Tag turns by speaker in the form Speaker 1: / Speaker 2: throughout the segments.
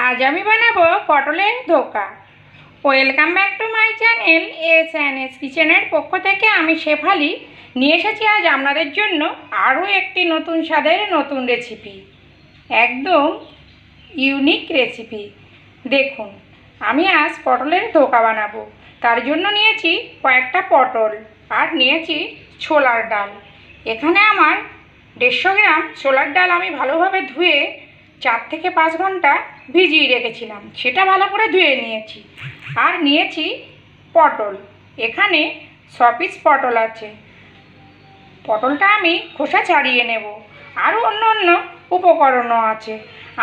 Speaker 1: आज আমি বানাবো পটলের ধোকা। Welcome back to my channel S কিচেনের পক্ষ থেকে আমি শেফালি নিয়ে এসেছি আজ আপনাদের জন্য আরও একটি নতুন স্বাদের নতুন রেসিপি, একদম ইউনিক রেসিপি। দেখুন, আমি আজ পটলের ধোকা বানাবো। তার জন্য নিয়েছি কয়েকটা পটল আর নিয়েছি ছোলার ডাল। এখানে আমার 150 গ্রাম ছোলার ডাল আমি ভালোভাবে ধুয়ে 4 থেকে 5 ঘন্টা ভিজিয়ে রেখেছিলাম, সেটা ভালো করে ধুয়ে নিয়েছি। আর নিয়েছি পটল, এখানে 100 পিস পটল আছে। পটলটা আমি খোসা ছাড়িয়ে নেব। আরও অন্য উপকরণও আছে।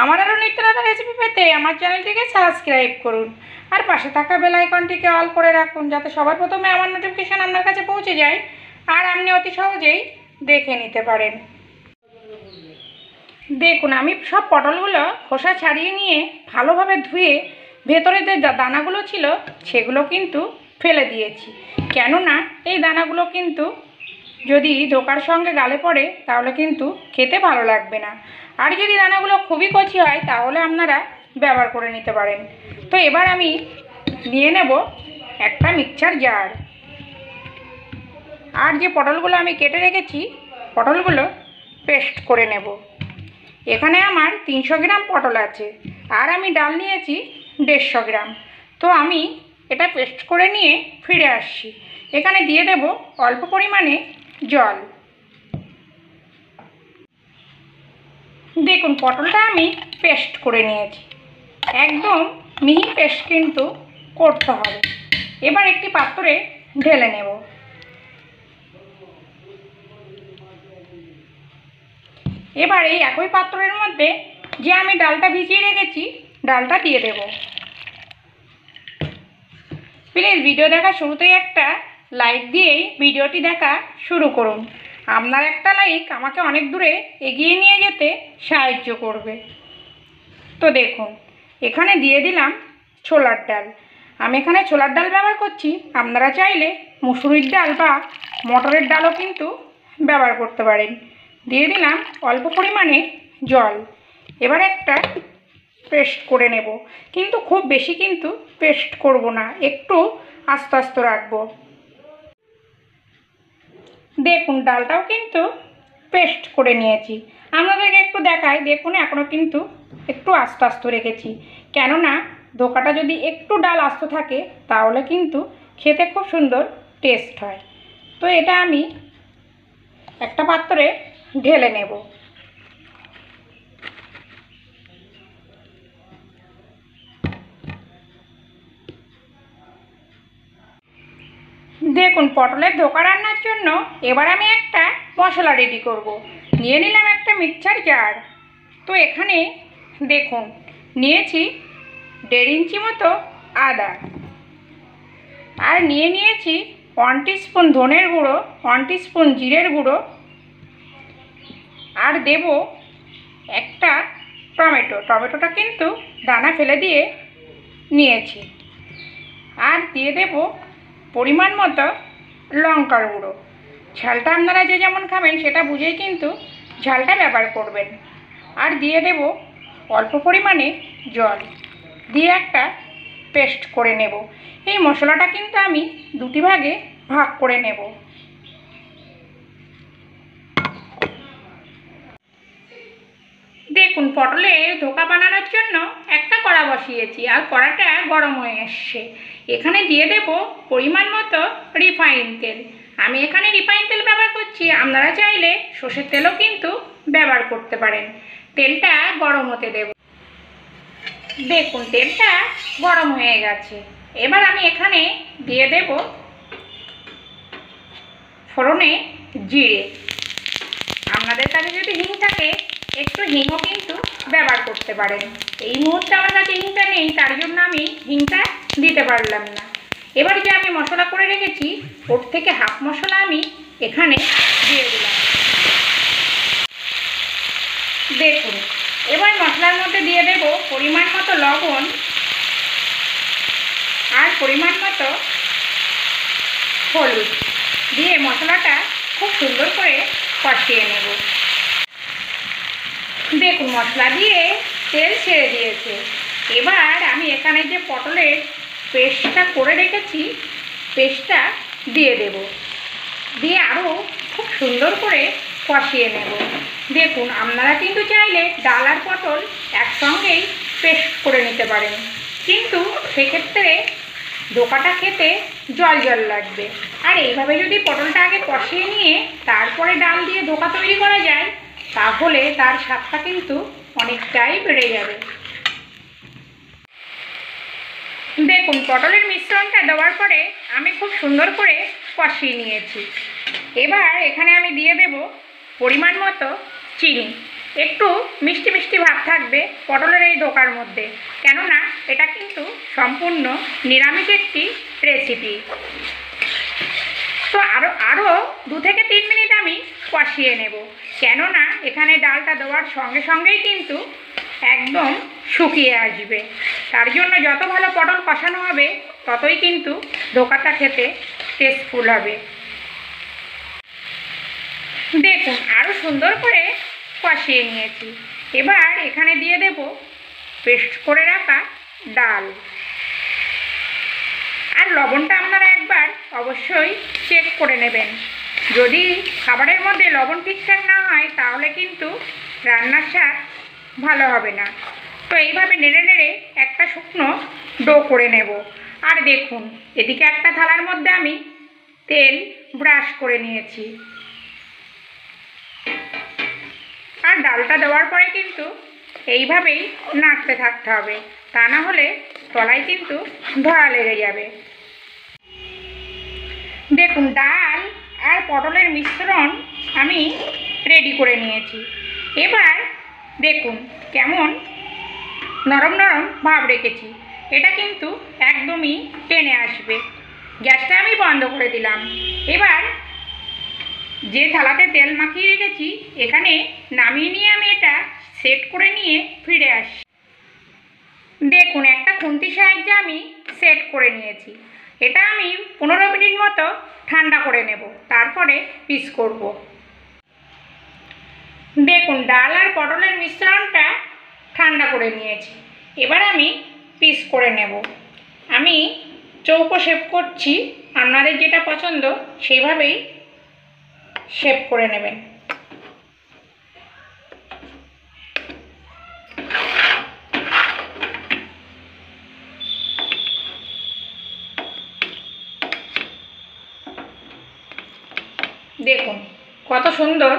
Speaker 1: আমার আরও নিত্য নতুন রেসিপি পেতে আমার চ্যানেলটিকে সাবস্ক্রাইব করুন আর পাশে থাকা বেল আইকনটিকে অল করে রাখুন, যাতে সবার প্রথমে আমার নোটিফিকেশান আপনার কাছে পৌঁছে যায় আর আপনি অতি সহজেই দেখে নিতে পারেন। দেখুন, আমি সব পটলগুলো খোসা ছাড়িয়ে নিয়ে ভালোভাবে ধুয়ে ভেতরে যে দানাগুলো ছিল সেগুলো কিন্তু ফেলে দিয়েছি। কেননা এই দানাগুলো কিন্তু যদি ধোকার সঙ্গে গালে পড়ে তাহলে কিন্তু খেতে ভালো লাগবে না। আর যদি দানাগুলো খুবই কচি হয় তাহলে আপনারা ব্যবহার করে নিতে পারেন। তো এবার আমি নিয়ে নেব একটা মিক্সচার জার। আর যে পটলগুলো আমি কেটে রেখেছি পটলগুলো পেস্ট করে নেব। এখানে আমার 300 গ্রাম পটল আছে আর আমি ডাল নিয়েছি 150 গ্রাম। তো আমি এটা পেস্ট করে নিয়ে ফিরে আসছি। এখানে দিয়ে দেব অল্প পরিমাণে জল। দেখুন, পটলটা আমি পেস্ট করে নিয়েছি, একদম মিহি পেস্ট কিন্তু করতে হবে। এবার একটি পাত্রে ঢেলে নেব। এবার এই একই পাত্রের মধ্যে যে আমি ডালটা ভিজিয়ে রেখেছি ডালটা দিয়ে দেব। প্লিজ ভিডিও দেখার শুরুতেই একটা লাইক দিয়েই ভিডিওটি দেখা শুরু করুন। আপনার একটা লাইক আমাকে অনেক দূরে এগিয়ে নিয়ে যেতে সাহায্য করবে। তো দেখুন, এখানে দিয়ে দিলাম ছোলার ডাল। আমি এখানে ছোলার ডাল ব্যবহার করছি, আপনারা চাইলে মুসুরির ডাল বা মটরের ডালও কিন্তু ব্যবহার করতে পারেন। দিয়ে দিলাম অল্প পরিমাণে জল। এবার একটা পেস্ট করে নেব, কিন্তু খুব বেশি কিন্তু পেস্ট করব না, একটু আস্তে আস্তে রাখবো। দেখুন, ডালটাও কিন্তু পেস্ট করে নিয়েছি। আপনাদেরকে একটু দেখাই, দেখুন এখনও কিন্তু একটু আস্তে আস্তে রেখেছি। কেননা ধোকাটা যদি একটু ডাল আস্ত থাকে তাহলে কিন্তু খেতে খুব সুন্দর টেস্ট হয়। তো এটা আমি একটা পাত্রে ঢেলে নেব। দেখুন, পটলের ধোকা রান্নার জন্য এবার আমি একটা মশলা রেডি করব। নিয়ে নিলাম একটা মিক্সচার জার। তো এখানে দেখুন নিয়েছি 1.5 ইঞ্চি মতো আদা, আর নিয়েছি 1 টিস্পুন ধনের গুঁড়ো, 1 টিস্পুন জিরের গুঁড়ো, আর দেব একটা টমেটোটা কিন্তু দানা ফেলে দিয়ে নিয়েছি। আর দিয়ে দেব পরিমাণ মতো লঙ্কার গুঁড়ো। ঝালটা আপনারা যে যেমন খাবেন সেটা বুঝেই কিন্তু ঝালটা ব্যবহার করবেন। আর দিয়ে দেব অল্প পরিমাণে জল, দিয়ে একটা পেস্ট করে নেব। এই মশলাটা কিন্তু আমি 2টি ভাগে ভাগ করে নেব। দেখুন, পটলের ধোকা বানানোর জন্য একটা কড়া বসিয়েছি আর কড়াটা গরম হয়ে এসছে। এখানে দিয়ে দেব পরিমাণ মতো রিফাইন তেল। আমি এখানে রিফাইন তেল ব্যবহার করছি, আপনারা চাইলে সর্ষের তেলও কিন্তু ব্যবহার করতে পারেন। তেলটা গরম হতে দেব। দেখুন, তেলটা গরম হয়ে গেছে। এবার আমি এখানে দিয়ে দেব ফোড়নে জিরে। আপনাদের কাছে যদি হিং থাকে একটু হিংও কিন্তু ব্যবহার করতে পারেন। এই মুহূর্তে আমার কাছে হিংটা নেই, তার জন্য আমি হিংটা দিতে পারলাম না। এবার যে আমি মশলা করে রেখেছি ওর থেকে হাফ মশলা আমি এখানে দিয়ে দিলাম। দেখুন, এবার মশলার মধ্যে দিয়ে দেব পরিমাণ মতো লবণ আর পরিমাণ মতো হলুদ, দিয়ে মশলাটা খুব সুন্দর করে কষিয়ে নেব। দেখুন, মশলা দিয়ে তেল ছেড়ে দিয়েছে। এবার আমি এখানে যে পটলের পেস্টটা করে রেখেছি পেস্টটা দিয়ে দেব, দিয়ে আরও খুব সুন্দর করে কষিয়ে নেব। দেখুন আপনারা কিন্তু চাইলে ডাল আর পটল একসঙ্গেই পেস্ট করে নিতে পারেন, কিন্তু সেক্ষেত্রে ধোকাটা খেতে জল জল লাগবে। আর এইভাবে যদি পটলটা আগে কষিয়ে নিয়ে তারপরে ডাল দিয়ে ধোকা তৈরি করা যায় তাহলে তার স্বাদটা কিন্তু অনেকটাই বেড়ে যাবে। দেখুন পটলের মিশ্রণটা দেওয়ার পরে আমি খুব সুন্দর করে কষিয়ে নিয়েছি। এবার এখানে আমি দিয়ে দেব পরিমাণ মতো চিনি। একটু মিষ্টি মিষ্টি ভাব থাকবে পটলের এই ধোকার মধ্যে, কেননা এটা কিন্তু সম্পূর্ণ নিরামিষ একটি রেসিপি। তো আরও 2 থেকে 3 মিনিট আমি কষিয়ে নেব, কেননা এখানে ডালটা দেওয়ার সঙ্গে সঙ্গেই কিন্তু একদম শুকিয়ে আসবে। তার জন্য যত ভালো পটল কষানো হবে ততই কিন্তু ধোকাটা খেতে টেস্টফুল হবে। দেখুন আরও সুন্দর করে কষিয়ে নিয়েছি। এবার এখানে দিয়ে দেব পেস্ট করে রাখা ডাল। আর লবণটা আপনারা একবার অবশ্যই চেক করে নেবেন, যদি খাবারের মধ্যে লবণ ঠিকঠাক না হয় তাহলে কিন্তু রান্নার স্বাদ ভালো হবে না। তো এইভাবে নেড়ে নেড়ে একটা শুকনো ডো করে নেব। আর দেখুন এদিকে একটা থালার মধ্যে আমি তেল ব্রাশ করে নিয়েছি। আর ডালটা দেওয়ার পরে কিন্তু এইভাবেই নাড়তে থাকতে হবে, তা না হলে তলায় কিন্তু ধরা লেগে যাবে। দেখুন ডাল আর পটলের মিশ্রণ আমি রেডি করে নিয়েছি। এবার দেখুন কেমন নরম নরম ভাব রেখেছি, এটা কিন্তু একদমই টেনে আসবে। গ্যাসটা আমি বন্ধ করে দিলাম। এবার যে থালাতে তেল মাখিয়ে রেখেছি এখানে নামিয়ে নিয়ে আমি এটা সেট করে নিয়ে ফিরে আসি। দেখুন একটা খুন্তির সাহায্যে আমি সেট করে নিয়েছি। এটা আমি 15 মিনিট মতো ঠান্ডা করে নেব, তারপরে পিস করব। দেখুন ডাল আর পটলের মিশ্রণটা ঠান্ডা করে নিয়েছি। এবার আমি পিস করে নেব। আমি চৌকো শেপ করছি, আপনাদের যেটা পছন্দ সেইভাবেই শেপ করে নেবেন। দেখুন কত সুন্দর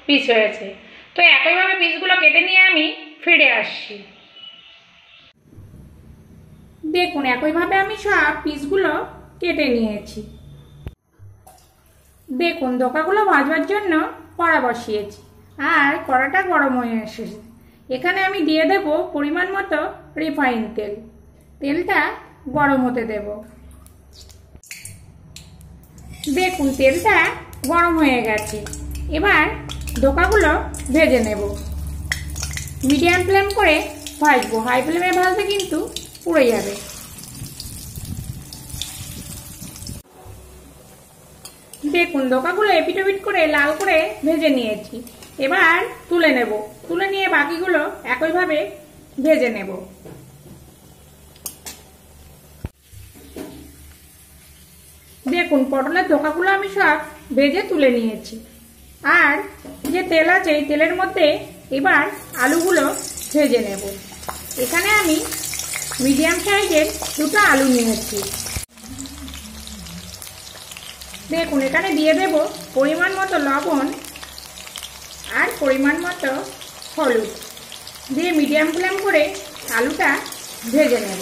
Speaker 1: পিস হয়েছে। তো একইভাবে পিসগুলো কেটে নিয়ে আমি ফিরে আসছি। দেখুন একইভাবে আমি সব পিসগুলো কেটে নিয়েছি। দেখুন ধোকাগুলো ভাজবার জন্য কড়া বসিয়েছি আর কড়াটা গরম হয়ে এসেছে। এখানে আমি দিয়ে দেব পরিমাণ মতো রিফাইন তেল। তেলটা গরম হতে দেব। দেখুন তেলটা গরম হয়ে গেছে। এবার ধোকাগুলো ভেজে নেব। মিডিয়াম ফ্লেম করে ভাজবো, হাই ফ্লেমে ভাজলে কিন্তু পুড়ে যাবে। দেখুন ধোকাগুলো এপিটোপিট করে লাল করে ভেজে নিয়েছি। এবার তুলে নেব, তুলে নিয়ে বাকিগুলো একইভাবে ভেজে নেব। দেখুন পটলের ধোকাগুলো আমি সব ভেজে তুলে নিয়েছি। আর যে তেল আছে এই তেলের মধ্যে এবার আলুগুলো ভেজে নেব। এখানে আমি মিডিয়াম সাইজের 2টা আলু নিয়েছি। দেখুন এখানে দিয়ে দেব পরিমাণ মতো লবণ আর পরিমাণ মতো হলুদ, দিয়ে মিডিয়াম ফ্লেম করে আলুটা ভেজে নেব।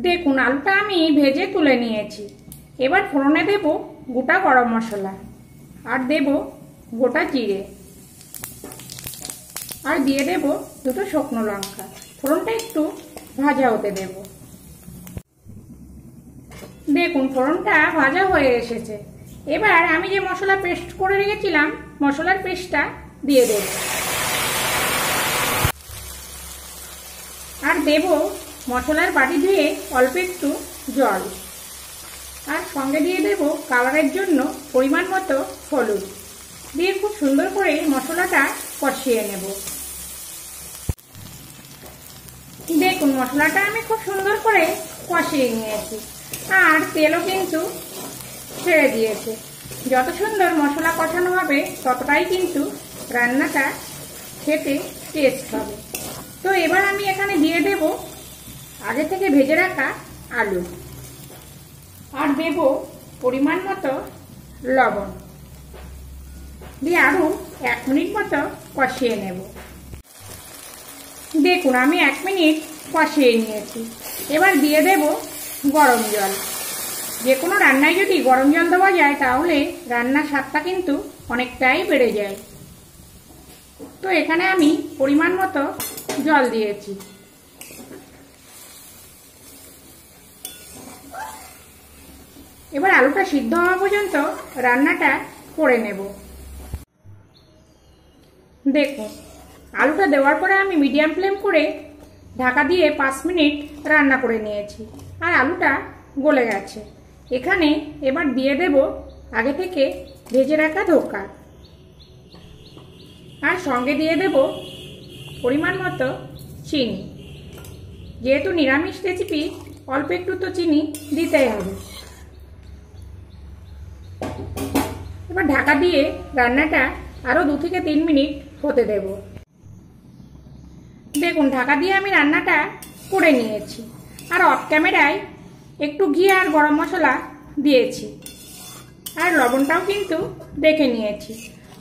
Speaker 1: দেখুন আলুটা আমি ভেজে তুলে নিয়েছি। এবার ফোড়নে দেব গোটা গরম মশলা আর দেব গোটা জিরে আর দিয়ে দেব 2টো শুকনো লঙ্কা। ফোড়নটা একটু ভাজা হতে দেব। দেখুন ফোড়নটা ভাজা হয়ে এসেছে। এবার আমি যে মশলা পেস্ট করে রেখেছিলাম মশলার পেস্টটা দিয়ে দেব আর দেব মশলার বাটি ধুয়ে অল্প একটু জল, আর সঙ্গে দিয়ে দেব কালারের জন্য পরিমাণ মতো হলুদ, দিয়ে খুব সুন্দর করে মশলাটা কষিয়ে নেব। দেখুন মশলাটা আমি খুব সুন্দর করে কষিয়ে নিয়েছি, আর তেলও কিন্তু ছেড়ে দিয়েছে। যত সুন্দর মশলা কষানো হবে ততটাই কিন্তু রান্নাটা খেতে টেস্ট হবে। তো এবার আমি এখানে দিয়ে দেব আগে থেকে ভেজে রাখা আলু, আর দেব পরিমাণ মতো লবণ, দিয়ে আরও 1 মিনিট মতো কষিয়ে নেব। দেখুন আমি 1 মিনিট কষিয়ে নিয়েছি। এবার দিয়ে দেব গরম জল। যে কোনো রান্নায় যদি গরম জল দেওয়া যায় তাহলে রান্নার স্বাদটা কিন্তু অনেকটাই বেড়ে যায়। তো এখানে আমি পরিমাণ মতো জল দিয়েছি। এবার আলুটা সিদ্ধ হওয়া পর্যন্ত রান্নাটা করে নেব। দেখুন আলুটা দেওয়ার পরে আমি মিডিয়াম ফ্লেম করে ঢাকা দিয়ে 5 মিনিট রান্না করে নিয়েছি, আর আলুটা গলে গেছে। এখানে এবার দিয়ে দেব আগে থেকে ভেজে রাখা ধোকা, আর সঙ্গে দিয়ে দেব পরিমাণ মতো চিনি। যেহেতু নিরামিষ রেসিপি অল্প একটু তো চিনি দিতেই হবে। এবার ঢাকা দিয়ে রান্নাটা আরও 2 থেকে 3 মিনিট হতে দেব। দেখুন ঢাকা দিয়ে আমি রান্নাটা করে নিয়েছি, আর অফ ক্যামেরায় একটু ঘি আর গরম মশলা দিয়েছি, আর লবণটাও কিন্তু দেখে নিয়েছি।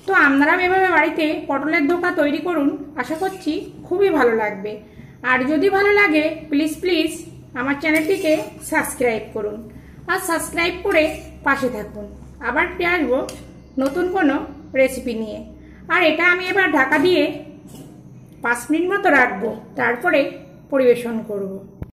Speaker 1: তো আপনারাও এভাবে বাড়িতে পটলের ধোকা তৈরি করুন, আশা করছি খুবই ভালো লাগবে। আর যদি ভালো লাগে প্লিজ আমার চ্যানেলটিকে সাবস্ক্রাইব করুন, আর সাবস্ক্রাইব করে পাশে থাকুন। আবার ফিরে আসবো নতুন কোনো রেসিপি নিয়ে। আর এটা আমি এবার ঢাকা দিয়ে 5 মিনিট মতো রাখবো, তারপরে পরিবেশন করব।